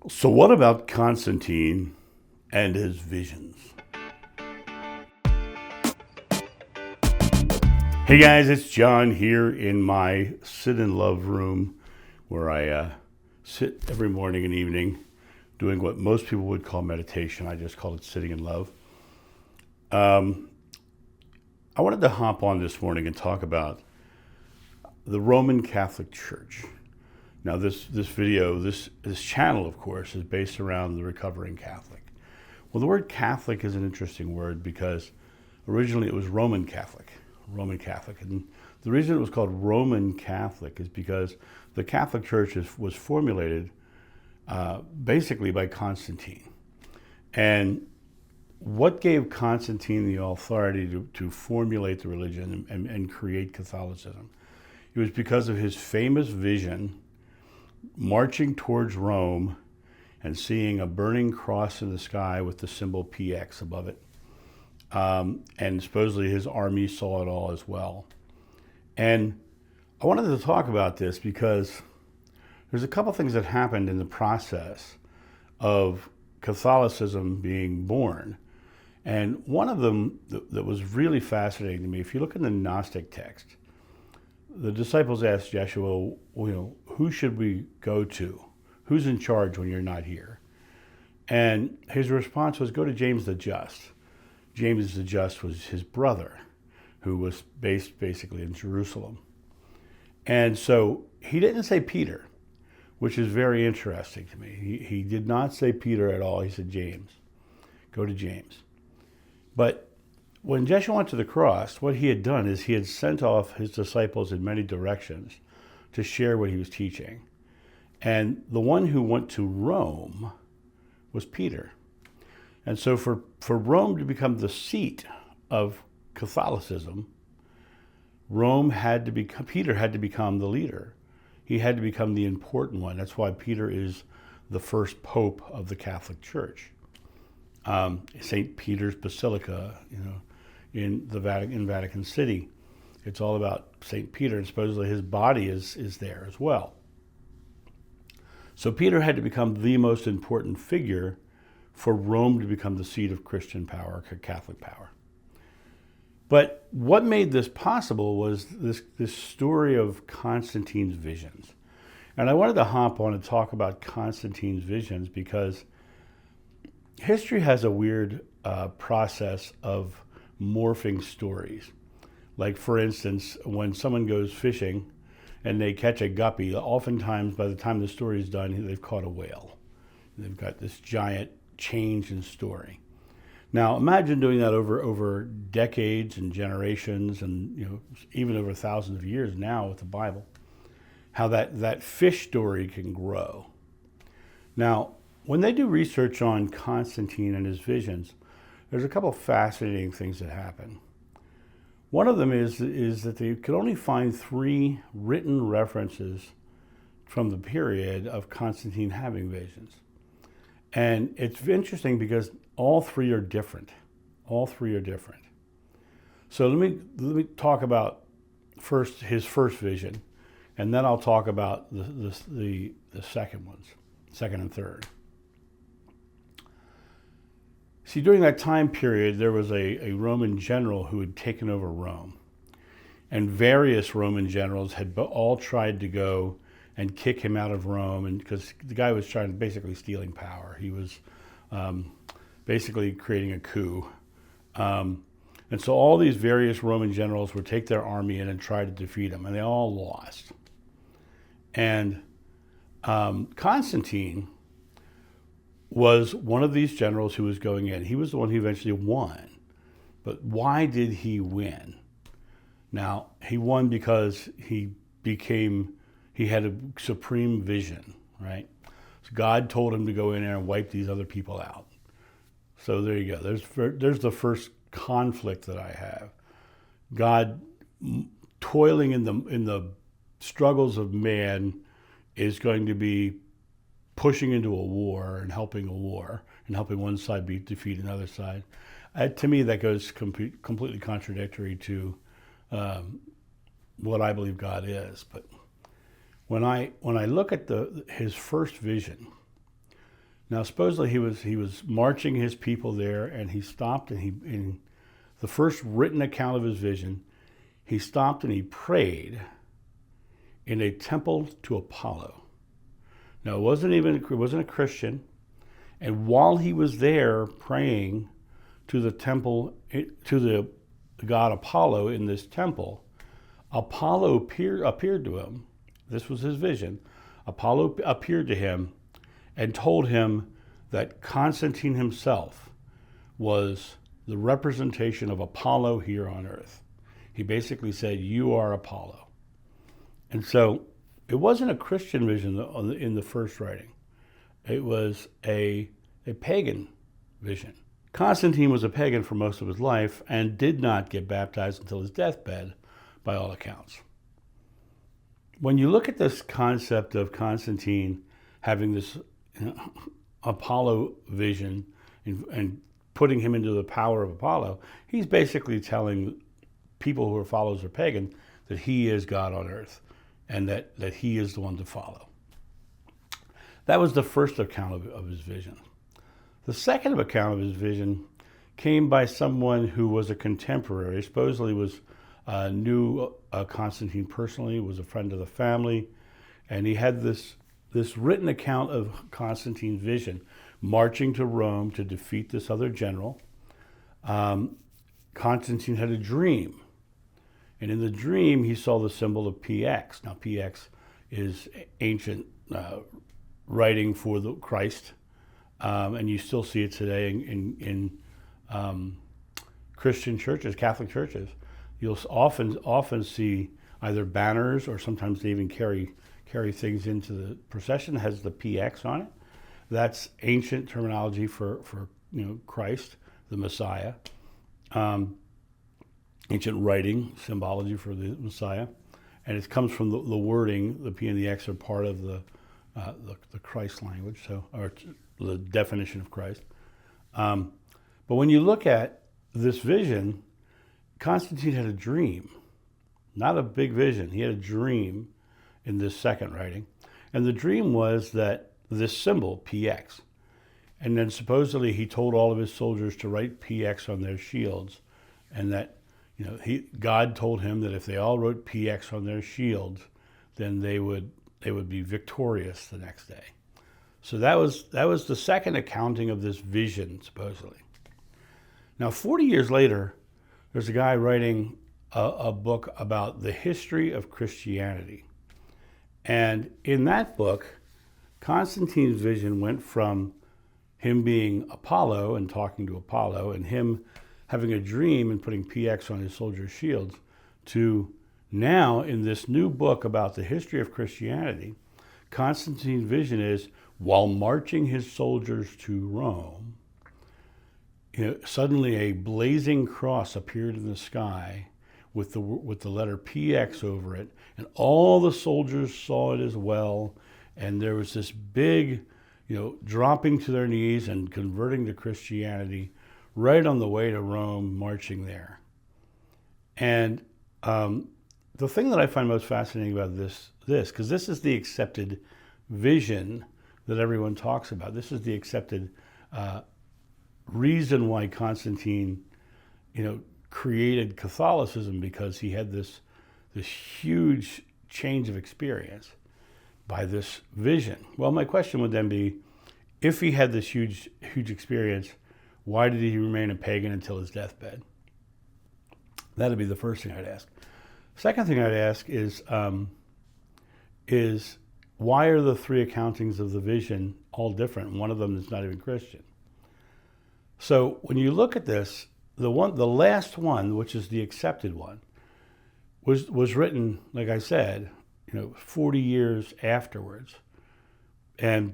So, what about Constantine and his visions? Hey guys, it's John here in my sit in love room where I sit every morning and evening doing what most people would call meditation. I just call it sitting in love. I wanted to hop on this morning and talk about the Roman Catholic Church. Now, this channel, of course, is based around the recovering Catholic. Well, the word Catholic is an interesting word because originally it was Roman Catholic. And the reason it was called Roman Catholic is because the Catholic Church was formulated basically by Constantine. And what gave Constantine the authority to formulate the religion and create Catholicism? It was because of his famous vision marching towards Rome and seeing a burning cross in the sky with the symbol PX above it. And supposedly his army saw it all as well. And I wanted to talk about this because there's a couple things that happened in the process of Catholicism being born. And one of them that was really fascinating to me, if you look in the Gnostic text, the disciples asked Yeshua, who should we go to? Who's in charge when you're not here? And his response was, go to James the Just. James the Just was his brother, who was based basically in Jerusalem. And so he didn't say Peter, which is very interesting to me. He did not say Peter at all. He said James. Go to James. But when Yeshua went to the cross, what he had done is he had sent off his disciples in many directions to share what he was teaching. And the one who went to Rome was Peter. And so for Rome to become the seat of Catholicism, Peter had to become the leader. He had to become the important one. That's why Peter is the first pope of the Catholic Church. St. Peter's Basilica, in Vatican City. It's all about St. Peter, and supposedly his body is there as well. So Peter had to become the most important figure for Rome to become the seat of Christian power, Catholic power. But what made this possible was this story of Constantine's visions. And I wanted to hop on and talk about Constantine's visions because history has a weird process of morphing stories. Like, for instance, when someone goes fishing and they catch a guppy, oftentimes by the time the story is done, they've caught a whale. They've got this giant change in story. Now, imagine doing that over decades and generations and even over thousands of years now with the Bible, how that fish story can grow. Now, when they do research on Constantine and his visions, there's a couple fascinating things that happen. One of them is that they could only find 3 written references from the period of Constantine having visions. And it's interesting because all 3 are different. All 3 are different. So let me talk about first his first vision, and then I'll talk about the second ones, second and third. See, during that time period, there was a Roman general who had taken over Rome. And various Roman generals had all tried to go and kick him out of Rome, and because the guy was basically stealing power. He was basically creating a coup. And so all these various Roman generals would take their army in and try to defeat him, and they all lost. And Constantine was one of these generals who was going in. He was the one who eventually won. But why did he win? Now, he won because he had a supreme vision, right? So God told him to go in there and wipe these other people out. So there you go. There's the first conflict that I have. God toiling in the struggles of man is going to be pushing into a war and helping one side defeat another side. To me, that goes completely contradictory to what I believe God is. But when I look at his first vision, Now, supposedly he was marching his people there, and he stopped, and in the first written account of his vision, he stopped and he prayed in a temple to Apollo. Now, it wasn't a Christian, and while he was there praying to the temple, to the god Apollo in this temple, Apollo appeared to him. This was his vision. Apollo appeared to him and told him that Constantine himself was the representation of Apollo here on earth. He basically said, "You are Apollo." And so it wasn't a Christian vision in the first writing. It was a pagan vision. Constantine was a pagan for most of his life and did not get baptized until his deathbed, by all accounts. When you look at this concept of Constantine having this Apollo vision and putting him into the power of Apollo, he's basically telling people who are followers of pagan that he is God on earth and that he is the one to follow. That was the first account of his vision. The second account of his vision came by someone who was a contemporary, supposedly knew Constantine personally, was a friend of the family, and he had this written account of Constantine's vision, marching to Rome to defeat this other general. Constantine had a dream, and in the dream he saw the symbol of PX. Now PX is ancient writing for the Christ, and you still see it today in Christian churches, Catholic churches. You'll often see either banners, or sometimes they even carry things into the procession that has the PX on it. That's ancient terminology for Christ, the Messiah. Ancient writing, symbology for the Messiah, and it comes from the wording. The P and the X are part of the Christ language, or the definition of Christ. But when you look at this vision, Constantine had a dream, not a big vision. He had a dream in this second writing. And the dream was that this symbol, PX, and then supposedly he told all of his soldiers to write PX on their shields, and that God told him that if they all wrote PX on their shields, then they would be victorious the next day. So that was the second accounting of this vision, supposedly. Now, 40 years later, there's a guy writing a book about the history of Christianity. And in that book, Constantine's vision went from him being Apollo and talking to Apollo, and him having a dream and putting PX on his soldiers' shields, to now, in this new book about the history of Christianity, Constantine's vision is, while marching his soldiers to Rome, suddenly a blazing cross appeared in the sky with the letter PX over it, and all the soldiers saw it as well, and there was this big, dropping to their knees and converting to Christianity right on the way to Rome, marching there. And the thing that I find most fascinating about this, because this is the accepted vision that everyone talks about. This is the accepted reason why Constantine, created Catholicism, because he had this huge change of experience by this vision. Well, my question would then be, if he had this huge experience, why did he remain a pagan until his deathbed? That'd be the first thing I'd ask. Second thing I'd ask is why are the three accountings of the vision all different? One of them is not even Christian. So when you look at this, the last one, which is the accepted one, was written, like I said, 40 years afterwards, and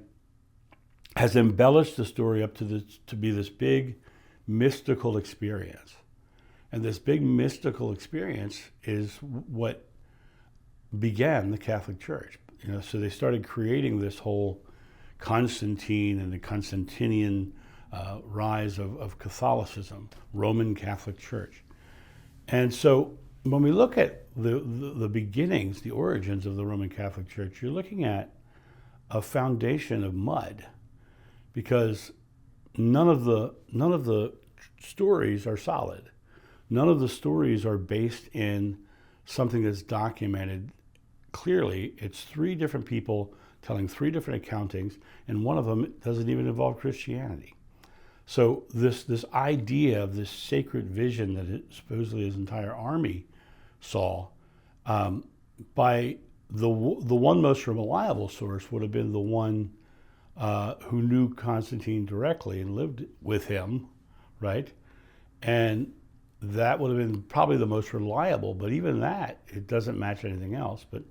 has embellished the story up to be this big mystical experience. And this big mystical experience is what began the Catholic Church. So they started creating this whole Constantine and the Constantinian rise of Catholicism, Roman Catholic Church. And so when we look at the beginnings, the origins of the Roman Catholic Church, you're looking at a foundation of mud, because none of the stories are solid. None of the stories are based in something that's documented clearly. It's three different people telling three different accountings, and one of them doesn't even involve Christianity. So this idea of this sacred vision that supposedly his entire army saw, by the one most reliable source would have been the one who knew Constantine directly and lived with him, right? And that would have been probably the most reliable, but even that, it doesn't match anything else. But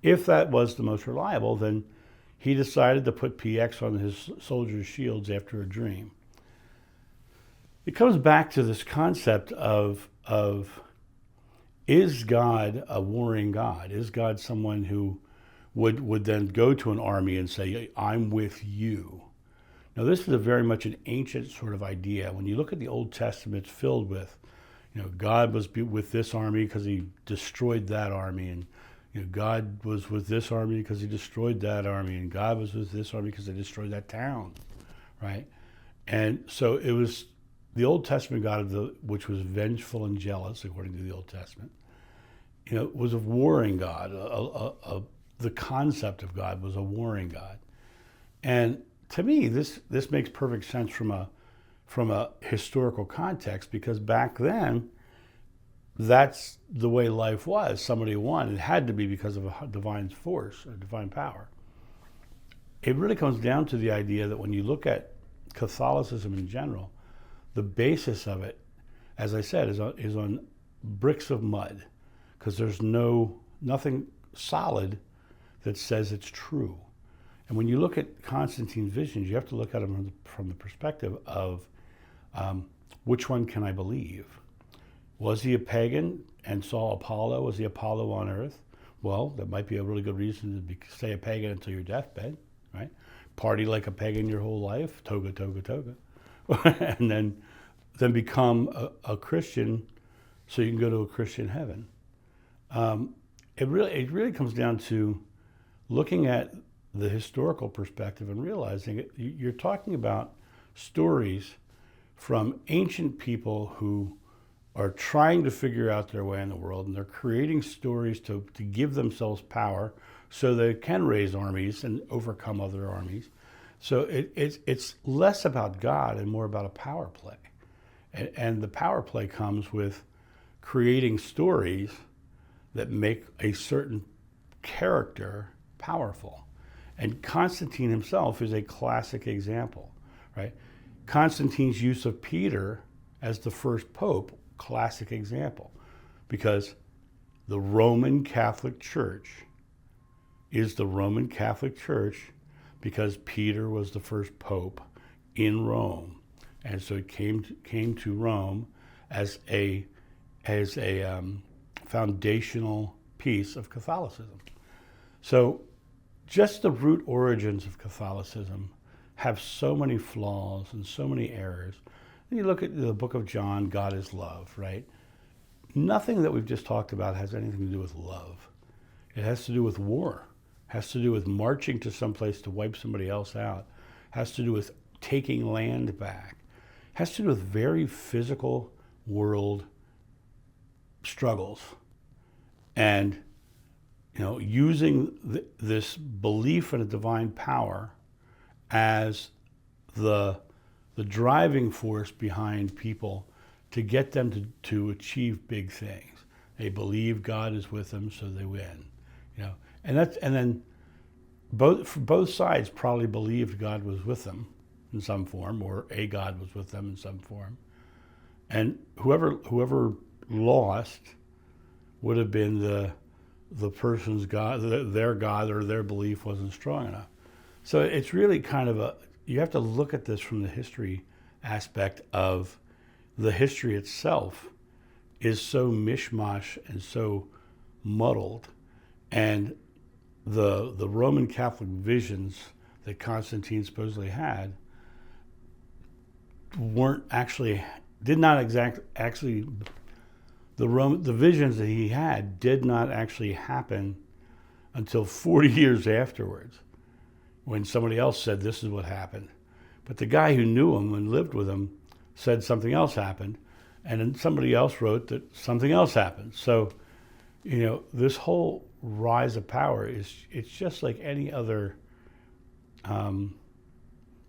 if that was the most reliable, then he decided to put PX on his soldiers' shields after a dream. It comes back to this concept of is God a warring God? Is God someone who would then go to an army and say, I'm with you? Now, this is a very much an ancient sort of idea. When you look at the Old Testament, it's filled with, God was with this army because he destroyed that army, and God was with this army because he destroyed that army, and God was with this army because they destroyed that town, right? And so it was the Old Testament God, which was vengeful and jealous, according to the Old Testament, was a warring God. The concept of God was a warring God. And to me, this makes perfect sense from a historical context, because back then, that's the way life was. Somebody won. It had to be because of a divine force, a divine power. It really comes down to the idea that when you look at Catholicism in general, the basis of it, as I said, is on bricks of mud, because there's nothing solid that says it's true. And when you look at Constantine's visions, you have to look at them from the perspective of which one can I believe? Was he a pagan and saw Apollo? Was he Apollo on earth? Well, that might be a really good reason to stay a pagan until your deathbed, right? Party like a pagan your whole life, toga, toga, toga. And then become a Christian so you can go to a Christian heaven. It really comes down to looking at the historical perspective and realizing you're talking about stories from ancient people who are trying to figure out their way in the world, and they're creating stories to give themselves power so they can raise armies and overcome other armies. So it's less about God and more about a power play. And the power play comes with creating stories that make a certain character powerful. And Constantine himself is a classic example, right? Constantine's use of Peter as the first pope, classic example, because the Roman Catholic Church is the Roman Catholic Church because Peter was the first pope in Rome. And so it came to Rome as a foundational piece of Catholicism. So just the root origins of Catholicism have so many flaws and so many errors. And you look at the book of John, God is love, right? Nothing that we've just talked about has anything to do with love. It has to do with war. It has to do with marching to someplace to wipe somebody else out. It has to do with taking land back. It has to do with very physical world struggles. And using this belief in a divine power as the driving force behind people to get them to achieve big things. They believe God is with them, so they win. And then both sides probably believed God was with them in some form, or a God was with them in some form. And whoever lost would have been the person's God, their God, or their belief wasn't strong enough. So it's really kind of you have to look at this from the history aspect of the history itself is so mishmash and so muddled. And the Roman Catholic visions that Constantine supposedly had the visions that he had did not actually happen until 40 years afterwards, when somebody else said this is what happened. But the guy who knew him and lived with him said something else happened, and then somebody else wrote that something else happened. So, this whole rise of power it's just like any other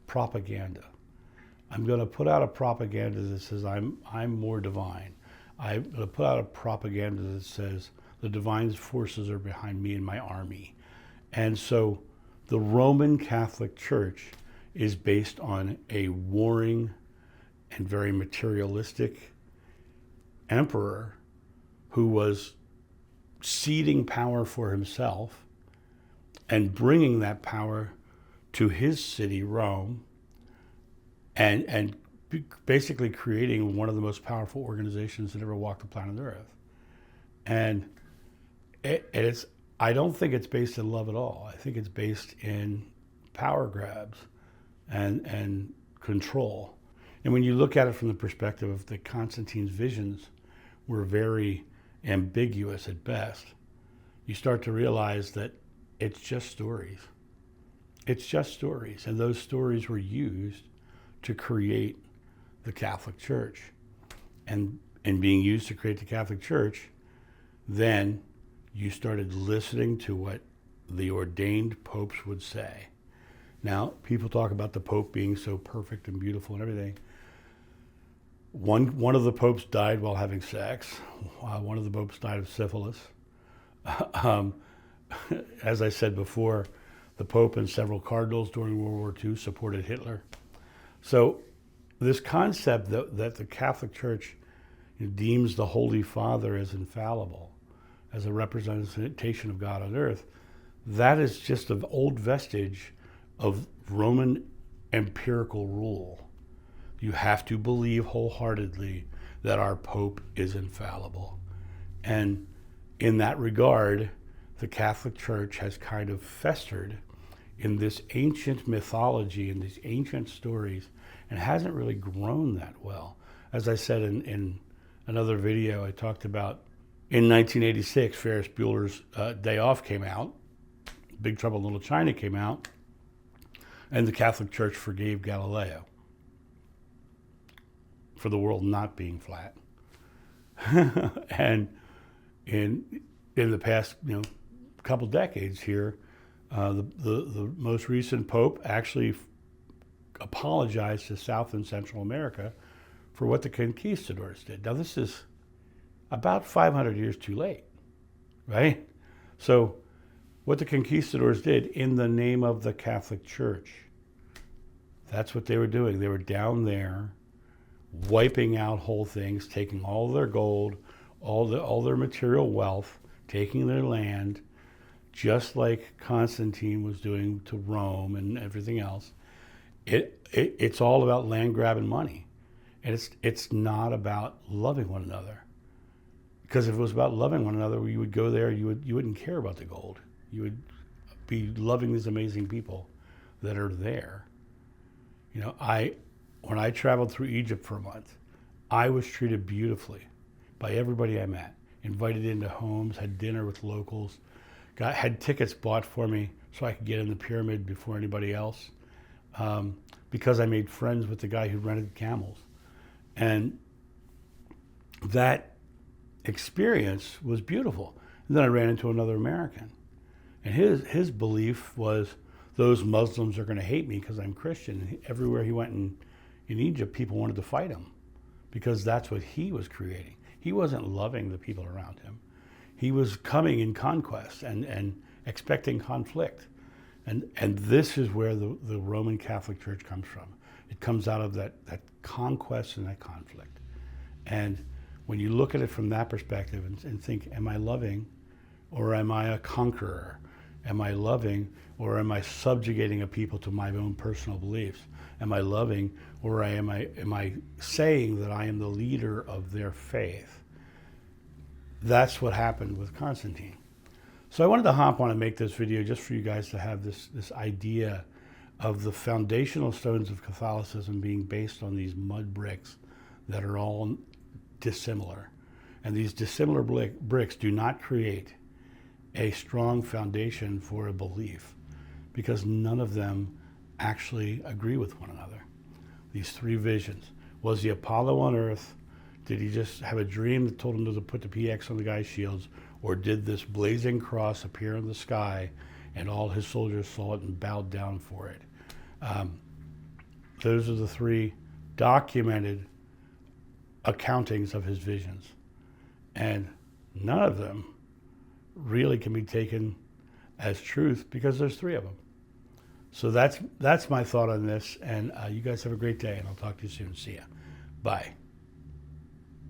propaganda. I'm going to put out a propaganda that says I'm more divine. I'm going to put out a propaganda that says the divine forces are behind me and my army. And so the Roman Catholic Church is based on a warring and very materialistic emperor who was ceding power for himself and bringing that power to his city, Rome, and basically creating one of the most powerful organizations that ever walked the planet Earth. And I don't think it's based in love at all. I think it's based in power grabs and control. And when you look at it from the perspective of the Constantine's visions were very ambiguous at best, you start to realize that it's just stories. It's just stories. And those stories were used to create the Catholic Church. And being used to create the Catholic Church, then you started listening to what the ordained popes would say. Now, people talk about the Pope being so perfect and beautiful and everything. One of the popes died while having sex. One of the popes died of syphilis. As I said before, the Pope and several cardinals during World War II supported Hitler. So this concept that the Catholic Church deems the Holy Father as infallible, as a representation of God on earth, that is just an old vestige of Roman empirical rule. You have to believe wholeheartedly that our Pope is infallible. And in that regard, the Catholic Church has kind of festered in this ancient mythology and these ancient stories and hasn't really grown that well. As I said in another video, I talked about in 1986, Ferris Bueller's Day Off came out, Big Trouble in Little China came out, and the Catholic Church forgave Galileo for the world not being flat. And in the past couple decades here, the most recent Pope actually apologized to South and Central America for what the conquistadors did. Now this is about 500 years too late, right? So what the conquistadors did in the name of the Catholic Church, that's what they were doing. They were down there wiping out whole things, taking all their gold, all their material wealth, taking their land, just like Constantine was doing to Rome and everything else. It's all about land grab and money. And it's not about loving one another. Because if it was about loving one another, you would go there, you wouldn't care about the gold. You would be loving these amazing people that are there. When I traveled through Egypt for a month, I was treated beautifully by everybody I met. Invited into homes, had dinner with locals, had tickets bought for me so I could get in the pyramid before anybody else, because I made friends with the guy who rented camels. And that experience was beautiful. And then I ran into another American. And his belief was those Muslims are going to hate me because I'm Christian. And everywhere he went in Egypt, people wanted to fight him because that's what he was creating. He wasn't loving the people around him. He was coming in conquest and expecting conflict. And this is where the Roman Catholic Church comes from. It comes out of that conquest and that conflict. And when you look at it from that perspective and think, am I loving or am I a conqueror? Am I loving or am I subjugating a people to my own personal beliefs? Am I loving or am I saying that I am the leader of their faith? That's what happened with Constantine. So I wanted to hop on and make this video just for you guys to have this idea of the foundational stones of Catholicism being based on these mud bricks that are all dissimilar. And these dissimilar bricks do not create a strong foundation for a belief because none of them actually agree with one another. These three visions. Was the Apollo on Earth? Did he just have a dream that told him to put the PX on the guy's shields? Or did this blazing cross appear in the sky and all his soldiers saw it and bowed down for it? Those are the three documented accountings of his visions. And none of them really can be taken as truth because there's three of them. So that's my thought on this. And you guys have a great day, and I'll talk to you soon. See ya. Bye.